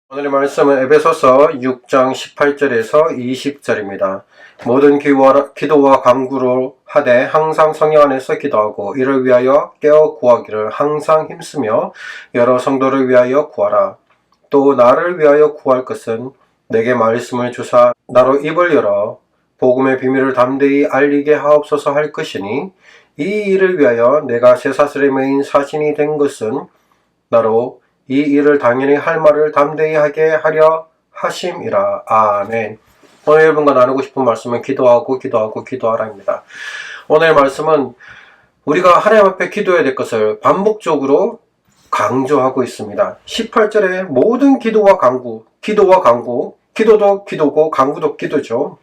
오늘의 말씀은 에베소서 6장 18절에서 20절입니다. 모든 기도와 간구로 하되 항상 성령 안에서 기도하고 이를 위하여 깨어 구하기를 항상 힘쓰며 여러 성도를 위하여 구하라. 또 나를 위하여 구할 것은 내게 말씀을 주사 나로 입을 열어 복음의 비밀을 담대히 알리게 하옵소서 할 것이니 이 일을 위하여 내가 쇠사슬에 매인 사신이 된 것은 나로 이 일을 당연히 할 말을 담대히 하게 하려 하심이라. 아멘. 오늘 여러분과 나누고 싶은 말씀은 기도하라입니다. 오늘 말씀은 우리가 하나님 앞에 기도해야 될 것을 반복적으로 강조하고 있습니다. 18절에 모든 기도도 기도고 간구도 기도죠.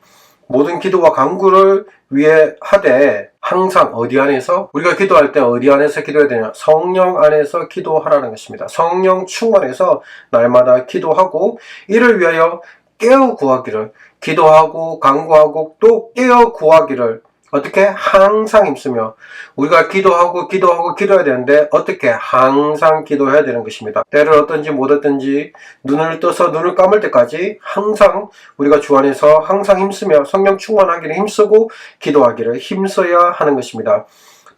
모든 기도와 간구를 위해 하되 항상 어디 안에서? 우리가 기도할 때 어디 안에서 기도해야 되냐? 성령 안에서 기도하라는 것입니다. 성령 충만해서 날마다 기도하고 이를 위하여 깨어 구하기를, 기도하고 간구하고 또 깨어 구하기를 어떻게? 항상 힘쓰며. 우리가 기도해야 되는데 어떻게? 항상 기도해야 되는 것입니다. 때를 얻든지 못 얻든지 눈을 떠서 눈을 감을 때까지 항상 우리가 주 안에서 항상 힘쓰며 성령 충만하기를 힘쓰고 기도하기를 힘써야 하는 것입니다.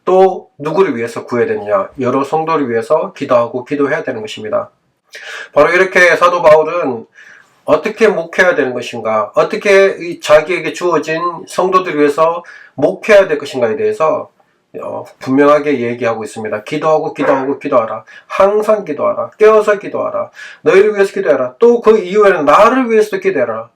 또 누구를 위해서 구해야 되느냐? 여러 성도를 위해서 기도해야 되는 것입니다. 바로 이렇게 사도 바울은 어떻게 목회해야 되는 것인가, 어떻게 자기에게 주어진 성도들을 위해서 목회해야 될 것인가에 대해서 분명하게 얘기하고 있습니다. 기도하라. 항상 기도하라. 깨어서 기도하라. 너희를 위해서 기도해라. 또 그 이후에는 나를 위해서도 기도해라.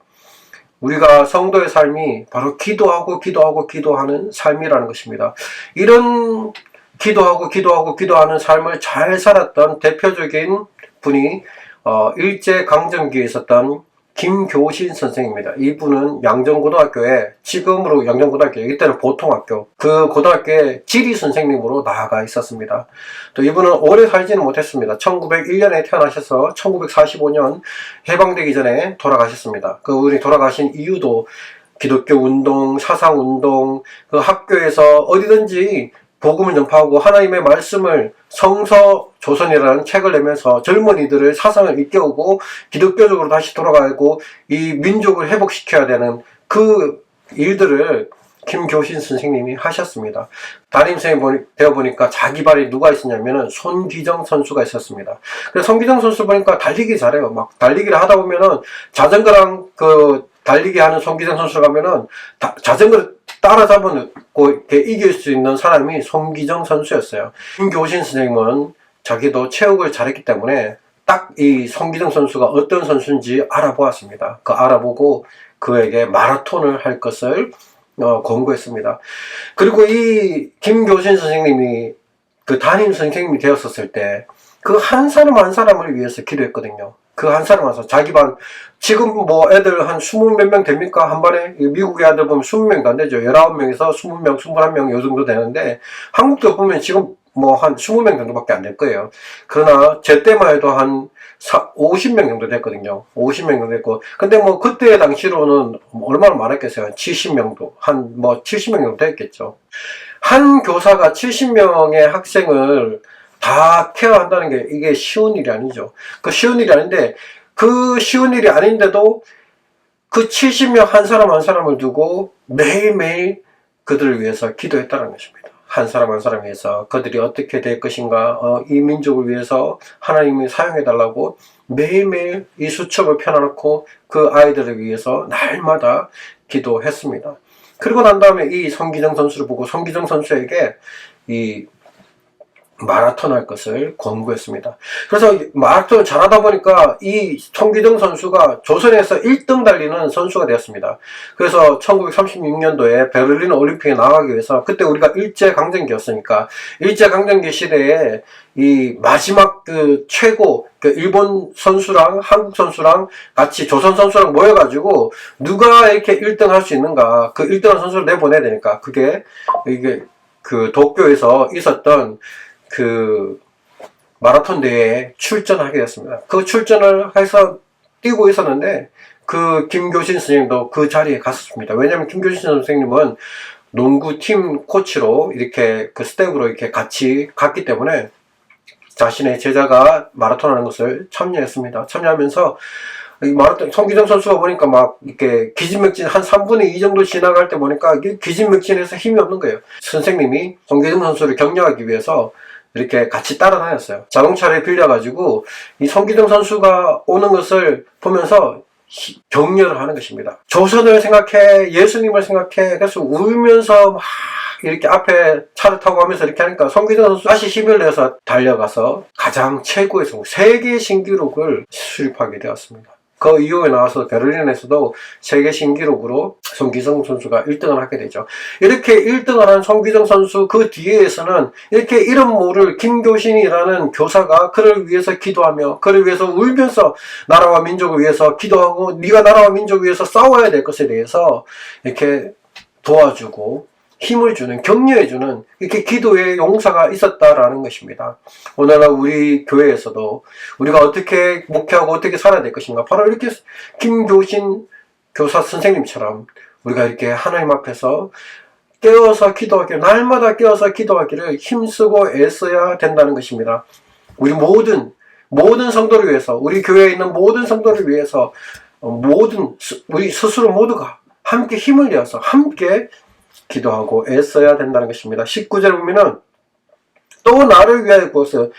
우리가 성도의 삶이 바로 기도하는 삶이라는 것입니다. 이런 기도하는 삶을 잘 살았던 대표적인 분이 일제강점기에 있었던 김교신 선생입니다. 이분은 양정고등학교에, 지금으로 양정고등학교, 이때는 보통학교, 그 고등학교에 지리 선생님으로 나아가 있었습니다. 또 이분은 오래 살지는 못했습니다. 1901년에 태어나셔서 1945년 해방되기 전에 돌아가셨습니다. 그분이 돌아가신 이유도 기독교 운동, 사상 운동, 그 학교에서 어디든지 복음을 전파하고 하나님의 말씀을 성서조선이라는 책을 내면서 젊은이들을 사상을 일깨우고 기독교적으로 다시 돌아가고 이 민족을 회복시켜야 되는 그 일들을 김교신 선생님이 하셨습니다. 담임선생님 되어보니까 자기 발에 누가 있었냐면은 손기정 선수가 있었습니다. 그래서 손기정 선수 보니까 달리기 잘해요. 막 달리기를 하다 보면은 자전거랑 달리기 하는 손기정 선수가 가면은 자전거를 따라잡고 이렇게 이길 수 있는 사람이 손기정 선수였어요. 김교신 선생님은 자기도 체육을 잘했기 때문에 딱 이 손기정 선수가 어떤 선수인지 알아보았습니다. 알아보고 그에게 마라톤을 할 것을 권고했습니다. 그리고 이 김교신 선생님이 그 담임 선생님이 되었었을 때 그 한 사람 한 사람을 위해서 기도했거든요. 그 한 사람 와서 자기 반, 지금 뭐 애들 한 20 몇 명 됩니까? 한 반에? 미국의 아들 보면 20명도 안 되죠. 19명에서 20명, 21명 요 정도 되는데, 한국도 보면 지금 뭐 한 20명 정도밖에 안 될 거예요. 그러나 제 때만 해도 한 50명 정도 됐거든요. 50명 정도 됐고. 근데 뭐 그때 당시로는 얼마나 많았겠어요? 70명도. 한 뭐 70명 정도 됐겠죠. 한 교사가 70명의 학생을 다 케어한다는 게 이게 쉬운 일이 아니죠. 쉬운 일이 아닌데, 쉬운 일이 아닌데도 그 70명 한 사람 한 사람을 두고 매일매일 그들을 위해서 기도했다는 것입니다. 한 사람 한 사람 위해서 그들이 어떻게 될 것인가, 이 민족을 위해서 하나님이 사용해달라고 매일매일 이 수첩을 펴놓고 그 아이들을 위해서 날마다 기도했습니다. 그리고 난 다음에 이 손기정 선수를 보고 손기정 선수에게 이 마라톤 할 것을 권고했습니다. 그래서 마라톤을 잘하다 보니까 이 손기정 선수가 조선에서 1등 달리는 선수가 되었습니다. 그래서 1936년도에 베를린 올림픽에 나가기 위해서, 그때 우리가 일제강점기였으니까 일제강점기 시대에 이 마지막 최고 일본 선수랑 한국 선수랑 같이 조선 선수랑 모여가지고 누가 이렇게 1등 할 수 있는가, 그 1등한 선수를 내보내야 되니까 이게 도쿄에서 있었던 마라톤 대회에 출전하게 됐습니다. 그 출전을 해서 뛰고 있었는데 김교신 선생님도 그 자리에 갔었습니다. 왜냐하면 김교신 선생님은 농구팀 코치로 이렇게 스텝으로 이렇게 같이 갔기 때문에 자신의 제자가 마라톤 하는 것을 참여했습니다. 참여하면서 이 마라톤, 송기정 선수가 보니까 막 이렇게 기진맥진 한 3분의 2 정도 지나갈 때 보니까 이게 기진맥진해서 힘이 없는 거예요. 선생님이 송기정 선수를 격려하기 위해서 이렇게 같이 따라다녔어요. 자동차를 빌려가지고 이 송기정 선수가 오는 것을 보면서 격려를 하는 것입니다. 조선을 생각해, 예수님을 생각해. 그래서 울면서 막 이렇게 앞에 차를 타고 가면서 이렇게 하니까 송기정 선수 다시 힘을 내서 달려가서 가장 최고의 성공, 세계 신기록을 수립하게 되었습니다. 그 이후에 나와서 베를린에서도 세계 신기록으로 송기정 선수가 1등을 하게 되죠. 이렇게 1등을 한 송기정 선수 그 뒤에서는 이렇게 이름 모를 김교신이라는 교사가 그를 위해서 기도하며 그를 위해서 울면서 나라와 민족을 위해서 기도하고 네가 나라와 민족을 위해서 싸워야 될 것에 대해서 이렇게 도와주고 힘을 주는, 격려해주는 이렇게 기도의 용사가 있었다라는 것입니다. 오늘날 우리 교회에서도 우리가 어떻게 목회하고 어떻게 살아야 될 것인가, 바로 이렇게 김교신 교사 선생님처럼 우리가 이렇게 하나님 앞에서 깨어서 기도하기를, 날마다 깨어서 기도하기를 힘쓰고 애써야 된다는 것입니다. 우리 모든 성도를 위해서, 우리 교회에 있는 모든 성도를 위해서 우리 스스로 모두가 함께 힘을 내어서 함께 기도하고 애써야 된다는 것입니다. 19절 보면은 또 나를 위하여 구하소서.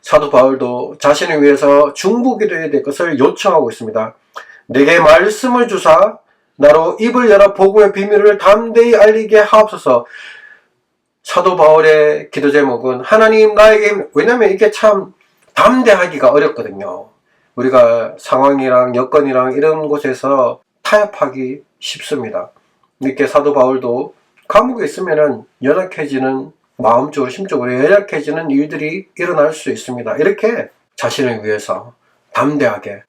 사도 바울도 자신을 위해서 중보기도해야 될 것을 요청하고 있습니다. 내게 말씀을 주사 나로 입을 열어 복음의 비밀을 담대히 알리게 하옵소서. 사도 바울의 기도 제목은 하나님 나에게, 왜냐면 이게 참 담대하기가 어렵거든요. 우리가 상황이랑 여건이랑 이런 곳에서 타협하기 쉽습니다. 이렇게 사도 바울도 감옥에 있으면은 연약해지는, 마음적으로 심적으로 연약해지는 일들이 일어날 수 있습니다. 이렇게 자신을 위해서 담대하게,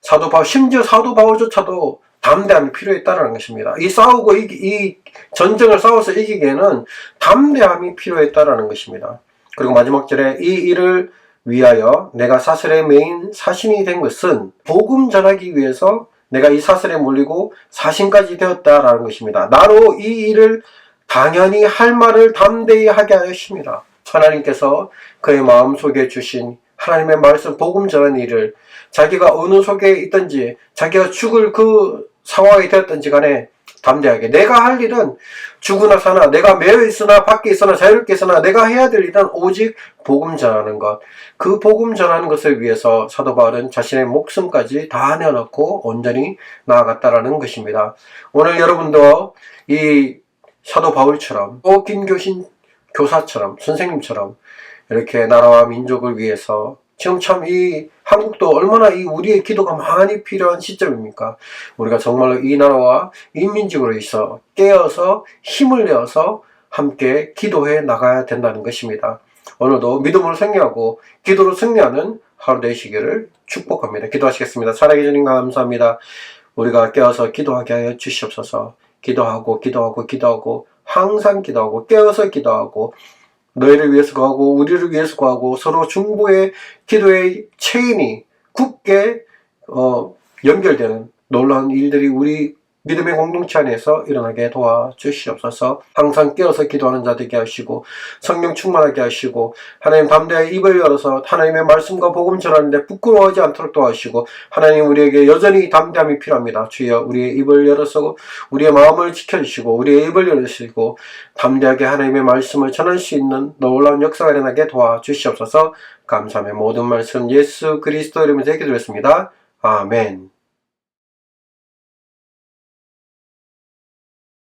심지어 사도 바울조차도 담대함이 필요했다는 것입니다. 이 전쟁을 싸워서 이기기에는 담대함이 필요했다는 것입니다. 그리고 마지막 절에 이 일을 위하여 내가 사슬에 매인 사신이 된 것은 복음 전하기 위해서 내가 이 사슬에 몰리고 사신까지 되었다라는 것입니다. 나로 이 일을 당연히 할 말을 담대히 하게 하십니다. 하나님께서 그의 마음속에 주신 하나님의 말씀, 복음 전하는 일을 자기가 어느 속에 있든지 자기가 죽을 그 상황이 되었든지 간에 담대하게, 내가 할 일은 죽으나 사나, 내가 매여 있으나 밖에 있으나 자유롭게 있으나 내가 해야 될 일은 오직 복음 전하는 것, 그 복음 전하는 것을 위해서 사도 바울은 자신의 목숨까지 다 내어놓고 온전히 나아갔다라는 것입니다. 오늘 여러분도 이 사도 바울처럼, 또 김교신 교사처럼, 선생님처럼 이렇게 나라와 민족을 위해서, 지금 참 이 한국도 얼마나 이 우리의 기도가 많이 필요한 시점입니까? 우리가 정말로 이 나라와 인민족으로 있어 깨어서 힘을 내어서 함께 기도해 나가야 된다는 것입니다. 오늘도 믿음으로 승리하고 기도로 승리하는 하루 되시기를 축복합니다. 기도하시겠습니다. 사랑해 주님 감사합니다. 우리가 깨어서 기도하게 하여 주시옵소서. 기도하고 항상 기도하고 깨어서 기도하고 너희를 위해서 구하고 우리를 위해서 구하고 서로 중보의 기도의 체인이 굳게 연결되는 놀라운 일들이 우리 믿음의 공동체 안에서 일어나게 도와주시옵소서. 항상 깨어서 기도하는 자 되게 하시고 성령 충만하게 하시고 하나님 담대히 입을 열어서 하나님의 말씀과 복음 전하는데 부끄러워하지 않도록 도와주시고, 하나님 우리에게 여전히 담대함이 필요합니다. 주여 우리의 입을 열어서 우리의 마음을 지켜주시고 우리의 입을 열으시고 담대하게 하나님의 말씀을 전할 수 있는 놀라운 역사가 일어나게 도와주시옵소서. 감사하며 모든 말씀 예수 그리스도 이름으로 기도했습니다. 아멘.